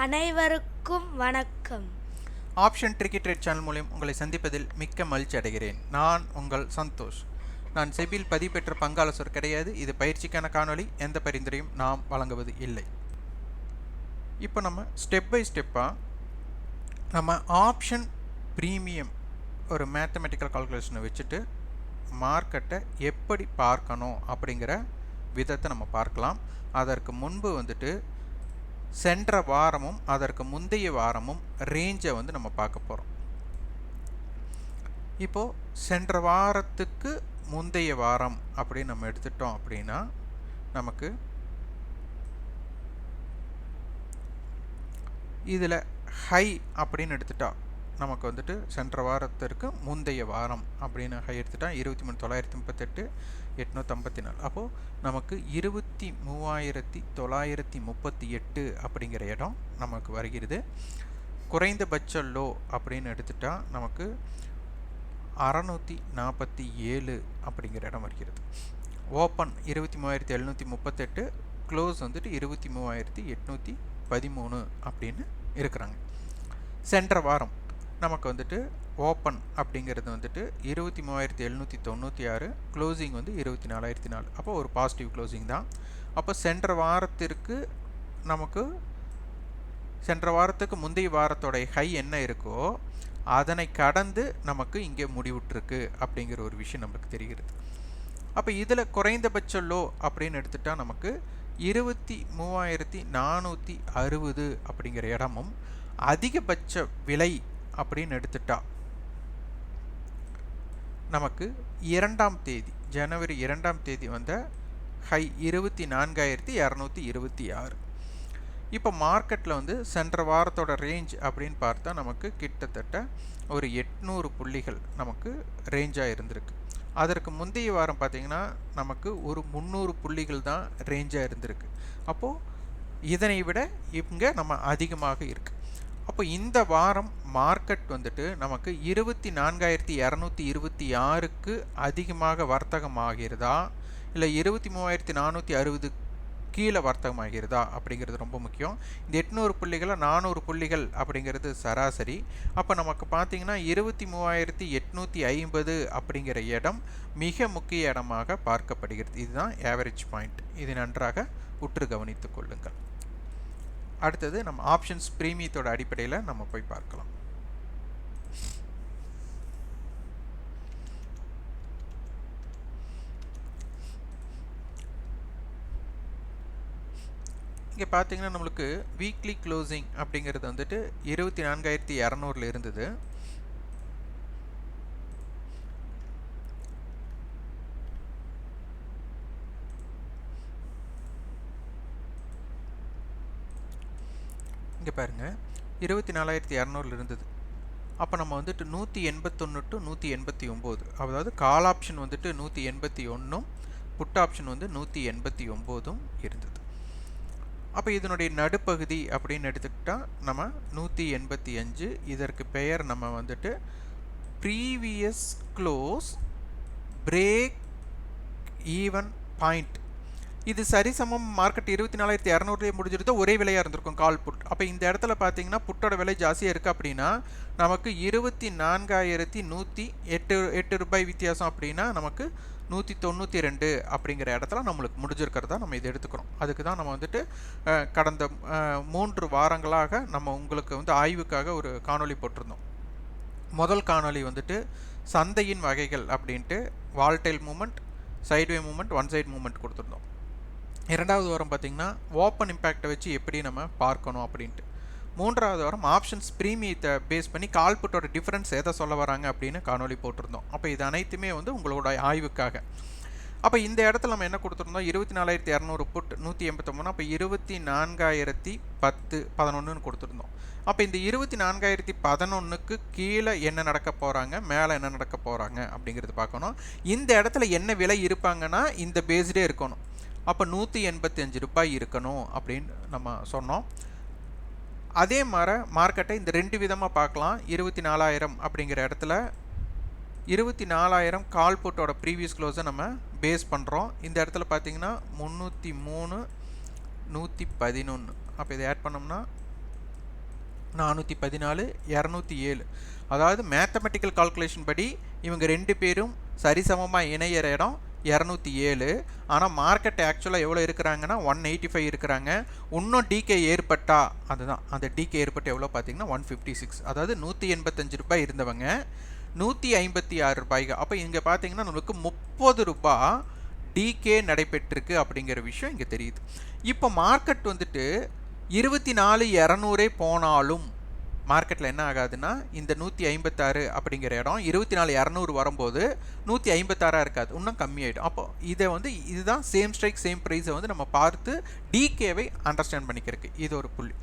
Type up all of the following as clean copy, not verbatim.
அனைவருக்கும் வணக்கம். Option tricky trade channel மூலம் உங்களை சந்திப்பதில் மிக்க மகிழ்ச்சி அடைகிறேன். நான் உங்கள் சந்தோஷ். நான் செபியில் பதிவு பெற்ற பங்காலோசர் கிடையாது. இது பயிற்சிக்கான காணொளி. எந்த பரிந்துரையும் நாம் வழங்குவது இல்லை. இப்போ நம்ம ஸ்டெப் பை ஸ்டெப்பாக நம்ம ஆப்ஷன் ப்ரீமியம் ஒரு மேத்தமெட்டிக்கல் கால்குலேஷனை வச்சுட்டு மார்க்கெட்டை எப்படி பார்க்கணும் அப்படிங்கிற விதத்தை நம்ம பார்க்கலாம். அதற்கு முன்பு வந்துட்டு சென்ற வாரமும் அதற்கு முந்தைய வாரமும் ரேஞ்சை வந்து நம்ம பார்க்க போகிறோம். இப்போது சென்ற வாரத்துக்கு முந்தைய வாரம் அப்படின்னு நம்ம எடுத்துட்டோம் அப்படின்னா நமக்கு இதில் ஹை அப்படின்னு எடுத்துட்டா நமக்கு வந்துட்டு சென்ற வாரத்திற்கு முந்தைய வாரம் அப்படின்னு ஹை எடுத்துட்டா 23,938 854. அப்போது நமக்கு 23,938 அப்படிங்கிற இடம் நமக்கு வருகிறது. குறைந்தபட்ச லோ அப்படின்னு எடுத்துட்டா நமக்கு 647 அப்படிங்கிற இடம் வருகிறது. ஓப்பன் 23,738, க்ளோஸ் வந்துட்டு 23,813 அப்படின்னு இருக்கிறாங்க. சென்ற வாரம் நமக்கு வந்துட்டு ஓப்பன் அப்படிங்கிறது வந்துட்டு 23,796, க்ளோசிங் வந்து 24,004. அப்போ ஒரு பாசிட்டிவ் க்ளோசிங் தான். அப்போ சென்ற வாரத்திற்கு நமக்கு சென்ற வாரத்துக்கு முந்தைய வாரத்தோடைய ஹை என்ன இருக்கோ அதனை கடந்து நமக்கு இங்கே முடிவுற்றிருக்கு அப்படிங்கிற ஒரு விஷயம் நமக்கு தெரிகிறது. அப்போ இதில் குறைந்தபட்ச லோ அப்படின்னு எடுத்துட்டா நமக்கு 23,460 அப்படிங்கிற இடமும் அதிகபட்ச விலை அப்படின்னு எடுத்துட்டா நமக்கு 2ஆம் தேதி ஜனவரி 2ஆம் தேதி வந்த ஹை 24,226. இப்போ மார்க்கெட்டில் வந்து சென்ற வாரத்தோட ரேஞ்ச் அப்படின்னு பார்த்தா நமக்கு கிட்டத்தட்ட ஒரு 800 புள்ளிகள் நமக்கு ரேஞ்சாக இருந்திருக்கு. அதற்கு முந்தைய வாரம் பார்த்திங்கன்னா நமக்கு ஒரு 300 புள்ளிகள் தான் ரேஞ்சாக இருந்திருக்கு. அப்போது இதனை விட இங்கே நம்ம அதிகமாக இருக்குது. அப்போ இந்த வாரம் மார்க்கெட் வந்துட்டு நமக்கு 24,226க்கு அதிகமாக வர்த்தகமாகிறதா இல்லை 23,460 கீழே வர்த்தகமாகிறதா அப்படிங்கிறது ரொம்ப முக்கியம். இந்த 800 புள்ளிகளில் 400 புள்ளிகள் அப்படிங்கிறது சராசரி. அப்போ நமக்கு பார்த்திங்கன்னா 23,850 அப்படிங்கிற இடம் மிக முக்கிய இடமாக பார்க்கப்படுகிறது. இதுதான் ஆவரேஜ் பாயிண்ட். இது நன்றாக உற்று கவனித்து கொள்ளுங்கள். அடுத்தது நம்ம ஆப்ஷன்ஸ் ப்ரீமியத்தோட அடிப்படையில் நம்ம போய் பார்க்கலாம். இங்கே பார்த்தீங்கன்னா நம்மளுக்கு வீக்லி க்ளோசிங் அப்படிங்கிறது வந்துட்டு 24,200 இருந்தது. இங்கே பாருங்கள் 24,200 இருந்தது. அப்போ நம்ம வந்துட்டு 181 to 189, அதாவது கால் ஆப்ஷன் வந்துட்டு 181, புட் ஆப்ஷன் வந்து 189 இருந்தது. அப்போ இதனுடைய நடுப்பகுதி அப்படின்னு எடுத்துக்கிட்டால் நம்ம 185. இதற்கு பெயர் நம்ம வந்துட்டு previous close break even point. இது சரிசமம் மார்க்கெட் 24,200 முடிஞ்சிருந்தா ஒரே விலையாக இருந்திருக்கும் கால் புட். அப்போ இந்த இடத்துல பார்த்தீங்கன்னா புட்டோட விலை ஜாஸ்தியாக இருக்குது அப்படின்னா நமக்கு 24,108 ரூபாய் வித்தியாசம் அப்படின்னா நமக்கு 192 அப்படிங்கிற இடத்துல நம்மளுக்கு முடிஞ்சிருக்கிறதா நம்ம இதை எடுத்துக்கிறோம். அதுக்கு தான் நம்ம வந்துட்டு கடந்த 3 வாரங்களாக நம்ம உங்களுக்கு வந்து ஆய்வுக்காக ஒரு காணொளி போட்டிருந்தோம். முதல் காணொளி வந்துட்டு சந்தையின் வகைகள் அப்படின்ட்டு volatile moment, sideway moment, one side moment கொடுத்துருந்தோம். 2வது வாரம் பார்த்திங்கன்னா ஓப்பன் இம்பேக்டை வச்சு எப்படி நம்ம பார்க்கணும் அப்படின்ட்டு. 3வது வாரம் ஆப்ஷன்ஸ் ப்ரீமியத்தை பேஸ் பண்ணி கால் புட்டோட டிஃப்ரென்ஸ் எதை சொல்ல வராங்க அப்படின்னு காணொலி போட்டிருந்தோம். அப்போ இது அனைத்துமே வந்து உங்களோட ஆய்வுக்காக. அப்போ இந்த இடத்துல நம்ம என்ன கொடுத்துருந்தோம், 24,200 புட் 189, அப்போ 24,010 கொடுத்துருந்தோம். அப்போ இந்த 24,011க்கு கீழே என்ன நடக்க போகிறாங்க, மேலே என்ன நடக்க போகிறாங்க அப்படிங்கிறது பார்க்கணும். இந்த இடத்துல என்ன விலை இருப்பாங்கன்னா இந்த பேஸ்டே இருக்கணும். அப்போ 185 ரூபாய் இருக்கணும் அப்படின்னு நம்ம சொன்னோம். அதே மாதிரி மார்க்கெட்டை இந்த 2 விதமாக பார்க்கலாம். 24,000 அப்படிங்கிற இடத்துல 24,000 கால் புட்டோட ப்ரீவியஸ் க்ளோஸை நம்ம பேஸ் பண்ணுறோம். இந்த இடத்துல பார்த்தீங்கன்னா 303, 111. அப்போ இதை ஆட் பண்ணோம்னா 414 207. அதாவது மேத்தமெட்டிக்கல் கால்குலேஷன் படி இவங்க ரெண்டு பேரும் சரிசமமாக இணையிற இடம் 207. ஆனால் மார்க்கெட் ஆக்சுவலாக எவ்வளோ இருக்கிறாங்கன்னா 185 இருக்கிறாங்க. இன்னும் டிகே ஏற்பட்டா அதுதான் அந்த டிகே ஏற்பட்டு எவ்வளோ பார்த்தீங்கன்னா 156. அதாவது 185 ரூபாய் இருந்தவங்க 156 ரூபாய்க்கு. அப்போ இங்கே பார்த்தீங்கன்னா நமக்கு 30 ரூபாய் டிகே நடைபெற்றிருக்கு அப்படிங்கிற விஷயம் இங்கே தெரியுது. இப்போ மார்க்கெட் வந்துட்டு 24,200 போனாலும் மார்க்கெட்டில் என்ன ஆகாதுன்னா இந்த 156 அப்படிங்கிற இடம் 24,200 வரும்போது 156 இருக்காது, இன்னும் கம்மியாயிடும். அப்போ இதை வந்து இதுதான் சேம் ஸ்ட்ரைக் சேம் ப்ரைஸை வந்து நம்ம பார்த்து டிகேவை அண்டர்ஸ்டாண்ட் பண்ணிக்கிறதுக்கு இது ஒரு புள்ளி.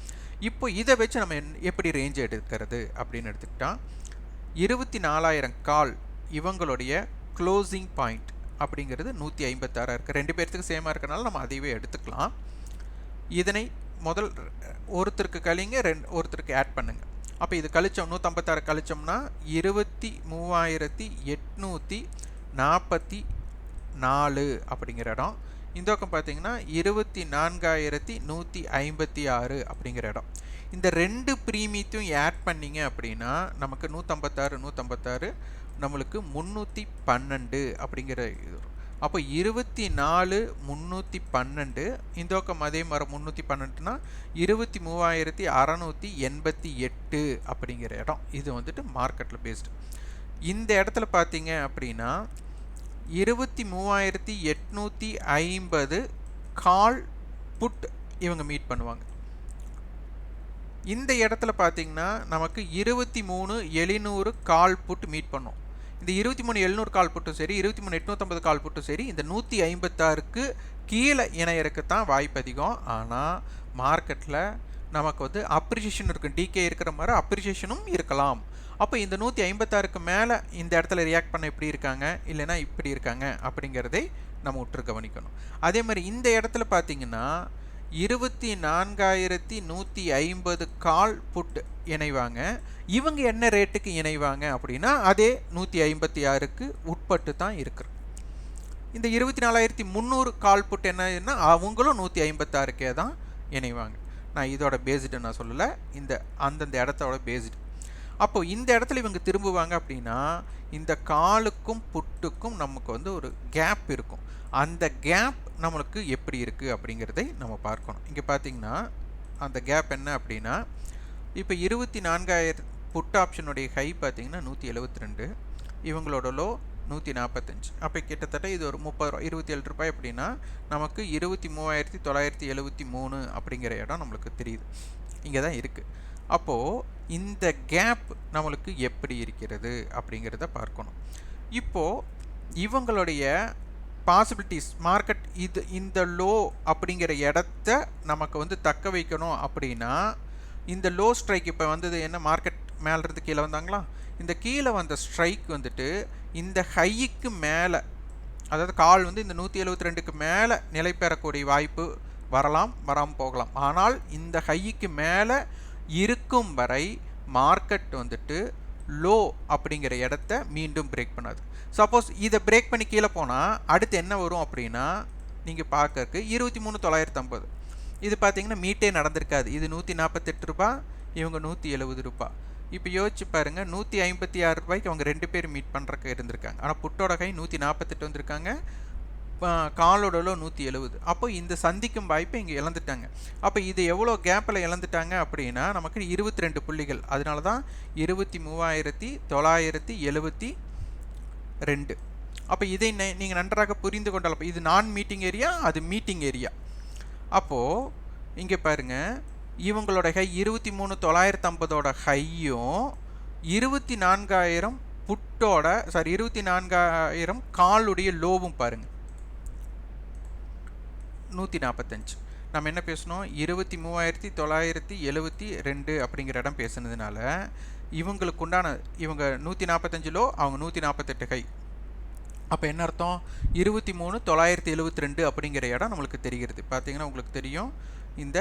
இப்போ இதை வச்சு நம்ம எப்படி ரேஞ்ச் எடுக்கிறது அப்படின்னு எடுத்துக்கிட்டால் 24,000 கால் இவங்களுடைய க்ளோசிங் பாயிண்ட் அப்படிங்கிறது 156 இருக்குது. ரெண்டு பேர்த்துக்கு சேமாக இருக்கனால நம்ம அதையவே எடுத்துக்கலாம். இதனை முதல் ஒருத்தருக்கு கழிங்க, ஒருத்தருக்கு ஆட் பண்ணுங்க. அப்போ இது கழிச்சோம் 156 கழிச்சோம்னா 23,844 அப்படிங்கிற இடம். இந்த பக்கம் பார்த்தீங்கன்னா 24,156 அப்படிங்கிற இடம். இந்த ரெண்டு ப்ரீமியத்தையும் ஆட் பண்ணிங்க அப்படின்னா நமக்கு 156 நம்மளுக்கு 312 அப்படிங்கிற இது. அப்போ 24,312 இந்த பக்கம் அதே மாதிரி 312னா 23,688 அப்படிங்கிற இடம். இது வந்துட்டு மார்க்கெட்டில் பேஸ்டு. இந்த இடத்துல பார்த்தீங்க அப்படின்னா 23,850 கால் புட் இவங்க மீட் பண்ணுவாங்க. இந்த இடத்துல பார்த்தீங்கன்னா நமக்கு 23,700 கால் புட் மீட் பண்ணோம். இந்த 23,700 கால் புட்டும் சரி 23,850 கால் புட்டும் சரி இந்த 156க்கு கீழே இணையருக்கு தான் வாய்ப்பு அதிகம். ஆனால் மார்க்கெட்டில் நமக்கு வந்து அப்ரிசியேஷன் இருக்கும், டிகே இருக்கிற மாதிரி அப்ரிசியேஷனும் இருக்கலாம். அப்போ இந்த 156க்கு மேலே இந்த இடத்துல ரியாக்ட் பண்ண எப்படி இருக்காங்க இல்லைன்னா இப்படி இருக்காங்க அப்படிங்கிறதை நம்ம உற்று கவனிக்கணும். அதே மாதிரி இந்த இடத்துல பார்த்தீங்கன்னா 24,150 கால் புட் இணைவாங்க. இவங்க என்ன ரேட்டுக்கு இணைவாங்க அப்படின்னா அதே 156க்கு உட்பட்டு தான் இருக்குது. இந்த 24,300 கால் புட் என்னன்னா அவங்களும் 156க்கே தான் இணைவாங்க. நான் இதோட பேஸ்டு நான் சொல்லலை, இந்த அந்தந்த இடத்தோட பேஸ்டு. அப்போது இந்த இடத்துல இவங்க திரும்புவாங்க அப்படின்னா இந்த காலுக்கும் புட்டுக்கும் நமக்கு வந்து ஒரு கேப் இருக்கும். அந்த கேப் நம்மளுக்கு எப்படி இருக்குது அப்படிங்கிறதை நம்ம பார்க்கணும். இங்கே பார்த்தீங்கன்னா அந்த கேப் என்ன அப்படின்னா இப்போ 24,000 புட் ஆப்ஷனுடைய ஹை பார்த்தீங்கன்னா 172, இவங்களோட லோ 145. அப்போ கிட்டத்தட்ட இது ஒரு 30 ரூபா 27 ரூபாய் அப்படின்னா நமக்கு 23,973 அப்படிங்கிற இடம் நம்மளுக்கு தெரியுது, இங்கே தான் இருக்குது. அப்போது இந்த கேப் நம்மளுக்கு எப்படி இருக்கிறது அப்படிங்கிறத பார்க்கணும். இப்போது இவங்களுடைய பாசிபிலிட்டிஸ் மார்க்கெட் இந்த லோ அப்படிங்கிற இடத்த நமக்கு வந்து தக்க வைக்கணும் அப்படின்னா இந்த லோ ஸ்ட்ரைக் இப்போ வந்தது என்ன, மார்க்கெட் மேலேருந்து கீழே வந்தாங்களா, இந்த கீழே வந்த ஸ்ட்ரைக் வந்துட்டு இந்த ஹைக்கு மேலே, அதாவது கால் வந்து இந்த 172க்கு மேலே நிலை பெறக்கூடிய வாய்ப்பு வரலாம், வராமல் போகலாம். ஆனால் இந்த ஹைக்கு மேலே இருக்கும் வரை மார்க்கெட் வந்துட்டு லோ அப்படிங்கிற இடத்த மீண்டும் பிரேக் பண்ணாது. சப்போஸ் இதை பிரேக் பண்ணி கீழே போனால் அடுத்து என்ன வரும் அப்படின்னா நீங்கள் பார்க்கறதுக்கு 23,950 இது பார்த்தீங்கன்னா மீட்டே நடந்திருக்காது. இது 148 ரூபா, இவங்க 170 ரூபா. இப்போ யோசிச்சு பாருங்கள், 156 ரூபாய்க்கு அவங்க ரெண்டு பேரும் மீட் பண்ணுறக்கு இருந்திருக்காங்க. ஆனால் புட்டோட கை 148 வந்திருக்காங்க, காலோட 170. அப்போ இந்த சந்திக்கும் வாய்ப்பை இங்கே இழந்துட்டாங்க. அப்போ இது எவ்வளோ கேப்பில் இழந்துட்டாங்க அப்படின்னா நமக்கு 22 புள்ளிகள். அதனால தான் 23,972. அப்போ இதை நீங்கள் நன்றாக புரிந்து கொண்டால் இது நான் மீட்டிங் ஏரியா, அது மீட்டிங் ஏரியா. அப்போது இங்கே பாருங்கள், இவங்களோட ஹை 23,950 ஹையும் 24,000 புட்டோட 24,000 காலுடைய லோவும் பாருங்கள் 145. நம்ம என்ன பேசணும், 23,972 அப்படிங்கிற இடம் பேசுனதுனால இவங்களுக்கு உண்டான இவங்க 145 லோ, அவங்க 148 ஹை. அப்போ என்ன அர்த்தம், 23,972 அப்படிங்கிற இடம் நம்மளுக்கு தெரிகிறது. பார்த்தீங்கன்னா உங்களுக்கு தெரியும், இந்த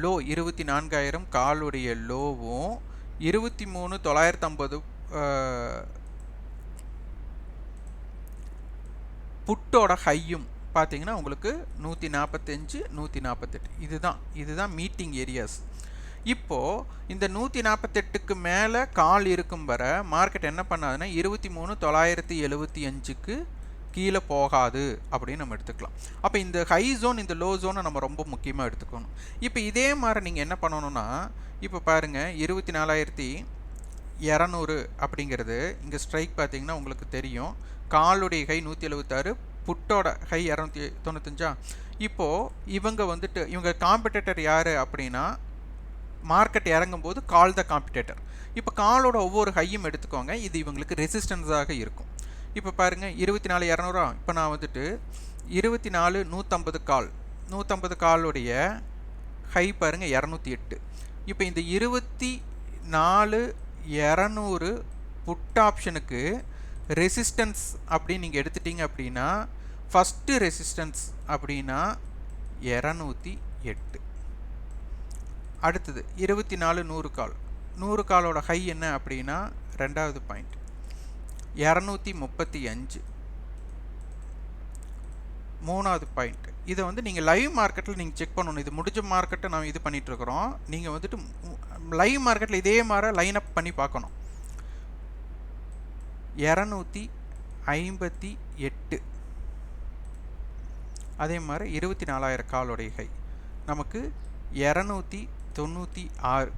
லோ 24,000 காலுடைய லோவும் 23,950 புட்டோட ஹையும் பார்த்தீங்கன்னா உங்களுக்கு 145 148. இதுதான் மீட்டிங் ஏரியாஸ். இப்போது இந்த 148க்கு மேலே கால் இருக்கும் வர மார்க்கெட் என்ன பண்ணாதுன்னா 23,975க்கு கீழே போகாது அப்படின்னு நம்ம எடுத்துக்கலாம். அப்போ இந்த ஹை ஜோன் இந்த லோ ஜோனை நம்ம ரொம்ப முக்கியமாக எடுத்துக்கணும். இப்போ இதே மாதிரி நீங்கள் என்ன பண்ணணும்னா, இப்போ பாருங்கள் 24,200 அப்படிங்கிறது இங்கே ஸ்ட்ரைக் பார்த்தீங்கன்னா உங்களுக்கு தெரியும், காலுடைய ஹை 176, புட்டோட ஹை 295. இப்போது இவங்க வந்துட்டு இவங்க காம்படிட்டர் யார் அப்படின்னா, மார்க்கெட் இறங்கும்போது கால் த காம்படிட்டர். இப்போ காலோட ஒவ்வொரு ஹையும் எடுத்துக்கோங்க, இது இவங்களுக்கு ரெசிஸ்டன்ஸாக இருக்கும். இப்போ பாருங்கள் 24,200. இப்போ நான் வந்துட்டு 24,150 கால், 150 காலுடைய ஹை பாருங்கள் 208. இப்போ இந்த 24,200 புட் ஆப்ஷனுக்கு ரெசிஸ்டன்ஸ் அப்படின்னு நீங்கள் எடுத்துட்டீங்க அப்படின்னா, ஃபஸ்ட்டு ரெசிஸ்டன்ஸ் அப்படின்னா 208. அடுத்தது 24,100 கால், 100 காலோட ஹை என்ன அப்படின்னா ரெண்டாவது பாயிண்ட் 235. மூணாவது பாயிண்ட். இதை வந்து நீங்கள் லைவ் மார்க்கெட்டில் நீங்கள் செக் பண்ணணும். இது முடிஞ்ச மார்க்கெட்டை நம்ம இது பண்ணிகிட்ருக்குறோம். நீங்கள் வந்துட்டு லைவ் மார்க்கெட்டில் இதே மாதிரி லைன் அப் பண்ணி பார்க்கணும். 258. அதே மாதிரி 24,000 காலோடைய ஹை நமக்கு 296.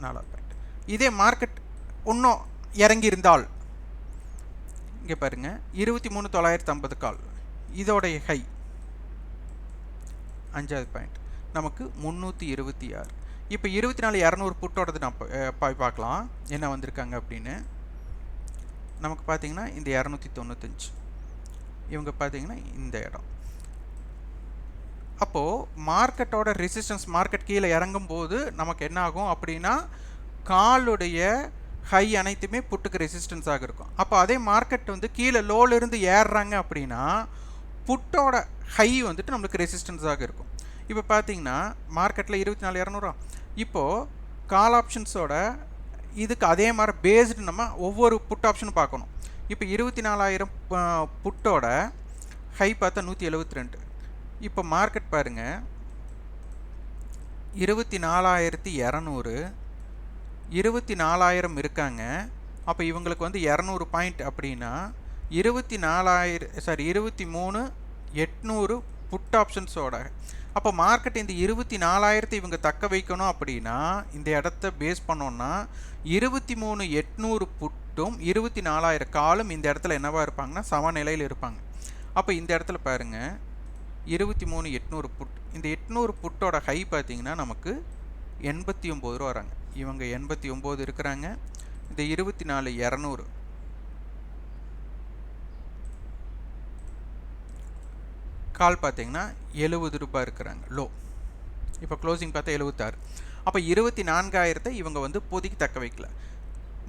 4 பாயிண்ட். இதே மார்க்கெட் இன்னும் இறங்கியிருந்தால் இங்கே பாருங்கள் 23,950 கால், இதோடைய ஹை 5வது பாயிண்ட் நமக்கு 326. இப்போ 24,200 புட்டோடது நான் போய் பார்க்கலாம் என்ன வந்திருக்காங்க அப்படின்னு. நமக்கு பார்த்தீங்கன்னா இந்த 295, இவங்க பார்த்தீங்கன்னா இந்த இடம். அப்போது மார்க்கெட்டோட ரெசிஸ்டன்ஸ், மார்க்கெட் கீழே இறங்கும்போது நமக்கு என்ன ஆகும் அப்படின்னா, காலுடைய ஹை அனைத்துமே புட்டுக்கு ரெசிஸ்டன்ஸாக இருக்கும். அப்போ அதே மார்க்கெட் வந்து கீழே லோலேருந்து ஏறுறாங்க அப்படின்னா புட்டோட ஹை வந்துட்டு நம்மளுக்கு ரெசிஸ்டன்ஸாக இருக்கும். இப்போ பார்த்தீங்கன்னா மார்க்கெட்டில் 24,200. இப்போது கால் ஆப்ஷன்ஸோட இதுக்கு அதே மாதிரி பேஸ்டு நம்ம ஒவ்வொரு புட் ஆப்ஷனும் பார்க்கணும். இப்போ 24,000 புட்டோட ஹை பார்த்தா 172. இப்போ மார்க்கெட் பாருங்கள் 24,200, 24,000 இருக்காங்க. அப்போ இவங்களுக்கு வந்து 200 பாயிண்ட் அப்படின்னா 23,800 புட் ஆப்ஷன்ஸோட. அப்போ மார்க்கெட் இந்த 24,000 இவங்க தக்க வைக்கணும் அப்படின்னா இந்த இடத்த பேஸ் பண்ணோன்னா 23,800 புட்டும் 24,000 காலும் இந்த இடத்துல என்னவா இருப்பாங்கன்னா சமநிலையில் இருப்பாங்க. அப்போ இந்த இடத்துல பாருங்கள் 23,800 புட், இந்த 800 புட்டோட ஹை பார்த்தீங்கன்னா நமக்கு 89 ரூபா வராங்க. இவங்க 89 இருக்கிறாங்க. இந்த 24,200 கால் பார்த்தீங்கன்னா 70 ரூபாய் இருக்கிறாங்க லோ. இப்போ க்ளோசிங் பார்த்தா 76. அப்போ 24,000 இவங்க வந்து இப்போதைக்கு தக்க வைக்கல.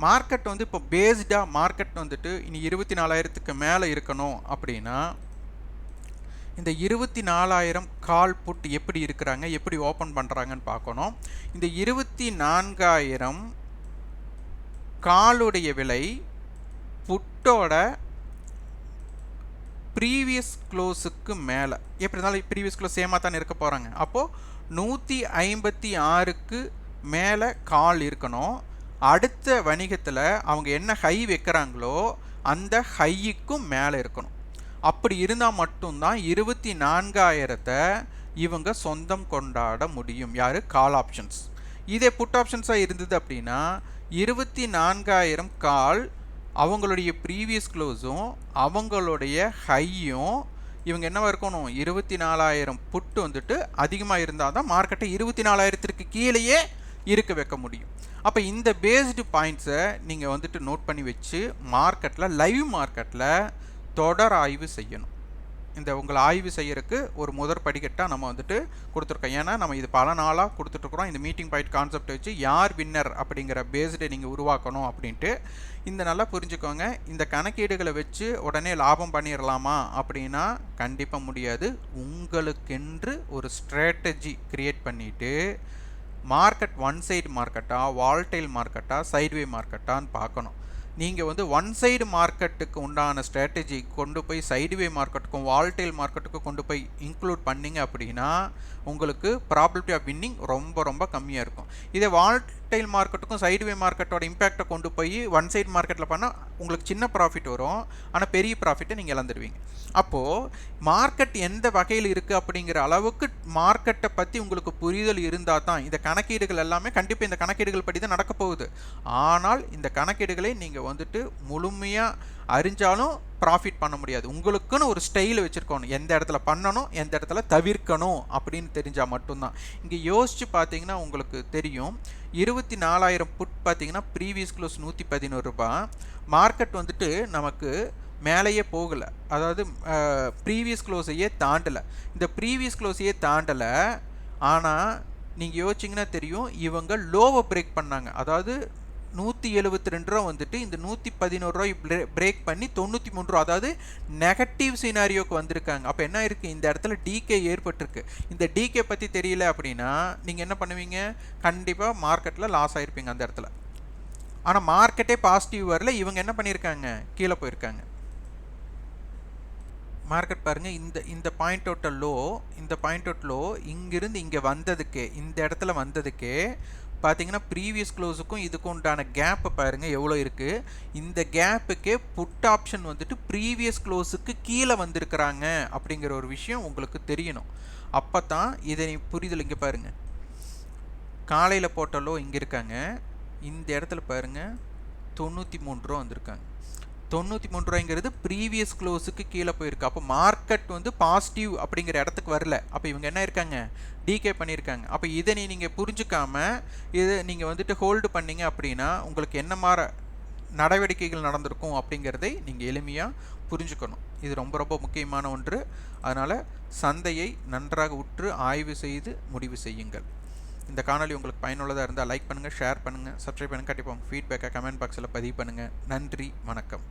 மார்க்கெட் வந்து இப்போ பேஸ்டாக மார்க்கெட் வந்துட்டு இனி 24,000க்கு மேலே இருக்கணும் அப்படின்னா இந்த 24,000 கால் புட் எப்படி இருக்கிறாங்க, எப்படி ஓப்பன் பண்ணுறாங்கன்னு பார்க்கணும். இந்த 24,000 காலுடைய விலை புட்டோட ப்ரீவியஸ் க்ளோஸுக்கு மேலே, எப்படி இருந்தாலும் ப்ரீவியஸ் க்ளோஸ் சேமாக தானே இருக்க போகிறாங்க. அப்போது 156க்கு மேலே கால் இருக்கணும். அடுத்த வணிகத்தில் அவங்க என்ன ஹை வைக்கிறாங்களோ அந்த ஹையுக்கும் மேலே இருக்கணும். அப்படி இருந்தால் மட்டும்தான் 24,000 இவங்க சொந்தம் கொண்டாட முடியும். யார்? கால் ஆப்ஷன்ஸ். இதே புட் ஆப்ஷன்ஸாக இருந்தது அப்படின்னா 24,000 கால் அவங்களுடைய ப்ரீவியஸ் க்ளோஸும் அவங்களுடைய ஹையும் இவங்க என்னவா இருக்கணும், 24,000 புட்டு வந்துட்டு அதிகமாக இருந்தால் தான் மார்க்கெட்டை 24,000க்கு கீழேயே இருக்க வைக்க முடியும். அப்போ இந்த பேஸ்டு பாயிண்ட்ஸை நீங்கள் வந்துட்டு நோட் பண்ணி வச்சு மார்க்கெட்டில் லைவ் மார்க்கெட்டில் தொடர் ஆய்வு செய்யணும். இந்த உங்களை ஆய்வு செய்யறதுக்கு ஒரு முதற் படிக்கட்டாக நம்ம வந்துட்டு கொடுத்துருக்கோம். ஏன்னா நம்ம இது பல நாளாக கொடுத்துட்ருக்குறோம். இந்த மீட்டிங் பாயிண்ட் கான்செப்ட் வச்சு யார் வின்னர் அப்படிங்கிற பேஸ்டை நீங்கள் உருவாக்கணும் அப்படின்ட்டு. இந்த நல்லா புரிஞ்சுக்கோங்க. இந்த கணக்கீடுகளை வச்சு உடனே லாபம் பண்ணிடலாமா அப்படின்னா கண்டிப்பாக முடியாது. உங்களுக்கென்று ஒரு ஸ்ட்ராட்டஜி கிரியேட் பண்ணிவிட்டு மார்க்கெட் ஒன் சைடு மார்க்கெட்டா, வால்டைல் மார்க்கெட்டா, சைட்வே மார்க்கெட்டான்னு பார்க்கணும். நீங்கள் வந்து ஒன் சைடு மார்க்கெட்டுக்கு உண்டான ஸ்ட்ராட்டஜி கொண்டு போய் சைடுவே மார்க்கெட்டுக்கும் வால்டைல் மார்க்கெட்டுக்கும் கொண்டு போய் இன்க்ளூட் பண்ணிங்க அப்படின்னா உங்களுக்கு ப்ராபபிலிட்டி ஆஃப் வின்னிங் ரொம்ப ரொம்ப கம்மியாக இருக்கும். இதே வால்டைல் மார்க்கெட்டுக்கும் சைடுவே மார்க்கெட்டோட இம்பேக்டை கொண்டு போய் ஒன் சைடு மார்க்கெட்டில் பண்ணால் உங்களுக்கு சின்ன ப்ராஃபிட் வரும், ஆனால் பெரிய ப்ராஃபிட்டை நீங்கள் இழந்துடுவீங்க. அப்போது மார்க்கெட் எந்த வகையில் இருக்குது அப்படிங்கிற அளவுக்கு மார்க்கெட்டை பற்றி உங்களுக்கு புரிதல் இருந்தால் தான் இந்த கணக்கீடுகள் எல்லாமே கண்டிப்பாக இந்த கணக்கீடுகள் படி தான் நடக்க போகுது. ஆனால் இந்த கணக்கீடுகளை நீங்கள் வந்துட்டு முழுமையாக அறிஞ்சாலும் ப்ராஃபிட் பண்ண முடியாது. உங்களுக்குன்னு ஒரு ஸ்டைல் வச்சுருக்கணும், எந்த இடத்துல பண்ணணும் எந்த இடத்துல தவிர்க்கணும் அப்படின்னு தெரிஞ்சால் மட்டும்தான். இங்கே யோசித்து பார்த்தீங்கன்னா உங்களுக்கு தெரியும், 24,000 புட் பார்த்தீங்கன்னா ப்ரீவியஸ் க்ளோஸ் 111 ரூபாய். மார்க்கெட் வந்துட்டு நமக்கு மேலேயே போகலை, அதாவது ப்ரீவியஸ் க்ளோஸையே தாண்டலை. இந்த ப்ரீவியஸ் க்ளோஸையே தாண்டலை, ஆனால் நீங்கள் யோசிச்சிங்கன்னா தெரியும் இவங்க லோவை பிரேக் பண்ணாங்க. அதாவது 172 ரூபா வந்துட்டு இந்த 111 ரூபாய் பிரேக் பண்ணி 93 ரூபா, அதாவது நெகட்டிவ் சினாரியோக்கு வந்திருக்காங்க. அப்போ என்ன இருக்குது, இந்த இடத்துல டிகே ஏற்பட்டிருக்கு. இந்த டிகே பற்றி தெரியல அப்படின்னா நீங்கள் என்ன பண்ணுவீங்க, கண்டிப்பாக மார்க்கெட்டில் லாஸ் ஆகிருப்பீங்க அந்த இடத்துல. ஆனால் மார்க்கெட்டே பாசிட்டிவ் வரல, இவங்க என்ன பண்ணியிருக்காங்க, கீழே போயிருக்காங்க. மார்க்கெட் பாருங்கள், இந்த பாயிண்ட் அவுட் லோ இங்கிருந்து இங்கே வந்ததுக்கே, இந்த இடத்துல வந்ததுக்கே பார்த்தீங்கன்னா ப்ரீவியஸ் க்ளோஸுக்கும் இதுக்கும் உண்டான கேப்பை பாருங்கள் எவ்வளோ இருக்குது. இந்த கேப்புக்கே புட் ஆப்ஷன் வந்துட்டு ப்ரீவியஸ் க்ளோஸுக்கு கீழே வந்திருக்கிறாங்க அப்படிங்கிற ஒரு விஷயம் உங்களுக்கு தெரியணும். அப்போ தான் இதை புரிதல். இங்கே பாருங்கள், காலையில் போட்ட லோ இங்கே இருக்காங்க, இந்த இடத்துல பாருங்கள் 93 ரூபா வந்திருக்காங்க. 93 ரூபாய்ங்கிறது ப்ரீவியஸ் க்ளோஸுக்கு கீழே போயிருக்கு. அப்போ மார்க்கெட் வந்து பாசிட்டிவ் அப்படிங்கிற இடத்துக்கு வரல. அப்போ இவங்க என்ன இருக்காங்க, டிகே பண்ணியிருக்காங்க. அப்போ இதை நீங்கள் புரிஞ்சுக்காம இதை நீங்கள் வந்துட்டு ஹோல்டு பண்ணிங்க அப்படின்னா உங்களுக்கு என்ன மாதிரி நடவடிக்கைகள் நடந்திருக்கும் அப்படிங்கிறதை நீங்கள் எளிமையாக புரிஞ்சுக்கணும். இது ரொம்ப ரொம்ப முக்கியமான ஒன்று. அதனால் சந்தையை நன்றாக உற்று ஆய்வு செய்து முடிவு செய்யுங்கள். இந்த காணொலி உங்களுக்கு பயனுள்ளதாக இருந்தால் லைக் பண்ணுங்கள், ஷேர் பண்ணுங்கள், சப்ஸ்கிரைப் பண்ணுங்கள். கண்டிப்பாக உங்கள் ஃபீட்பேக்கை கமெண்ட் பாக்ஸில் பதிவு பண்ணுங்கள். நன்றி, வணக்கம்.